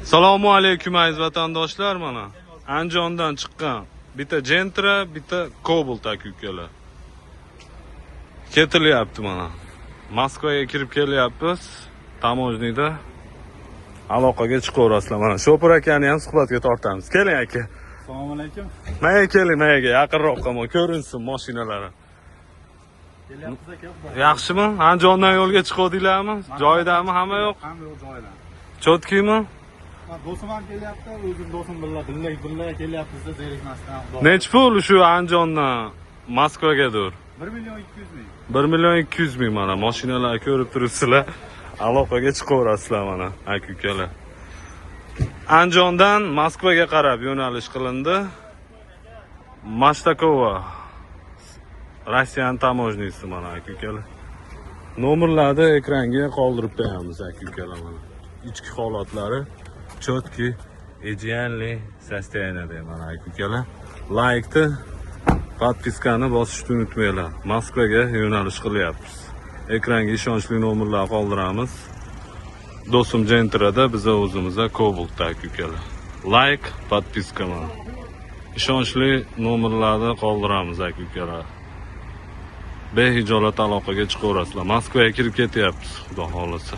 Assalomu alaykum aziz vatandoshlar, mana Andijondan chiqqan bitta Gentra, bitta Cobalt aka ukalar. Ketilyapti mana. Moskvaga kirib kelyapmiz. Tamojnida aloqaga chiqaverasizlar mana. Shopir akani ham suhbatga tortamiz. Keling aka. Assalomu alaykum. Mayga keling, mayga yaqinroqqa ko'rinsin mashinalari. Kelyapsiz aka. Yaxshimi? Andijondan yo'lga chiqdinglarmi? Joyidami hamma yo'q? Hamma yo'q joyida. Cho'tkimi? Do'stim ham kelyapti, o'zim do'stim birga kelyapmiz deb zerikmasdan. Necha pul shu Andijondan Moskvagadir? 1.200.000. 1.200.000 mana mashinalarni ko'rib turibsizlar. Aloqaga chiqaverasizlar mana aka ukalar. Andijondan Moskvaga qarab yo'nalish qilindi. Mashtakova Rossiyan tamojnisi mana aka ukalar. Nomerlarni ekranga qoldirib qo'yamiz aka ukalar mana. Ichki holatlari chotki, idealniy состояние mana aka ukalar. Like'ni, podpiskani bosishni unutmanglar. Moskvaga yo'nalish qilyapmiz. Ekranga ishonchli nomerlarni qoldiramiz. Do'stim Gentrada, biz o'zimizda Cobalt aka ukalar. Like, podpiska mana. Ishonchli nomerlarni qoldiramiz aka ukalar. Behijolat aloqaga chiqaverasizlar. Moskvaga kirib ketyapmiz, xudo xolasa.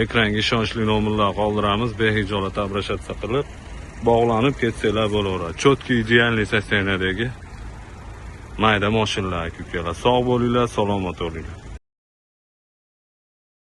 Ekranga ishonchli nomerlarni qoldiramiz. Behijolat обращаться qilib, bog'lanib ketsanglar bo'laveradi. Chotki idealniy состояниедagi mayda mashinalar aka ukalar. Sog' bo'linglar, salomat bo'linglar.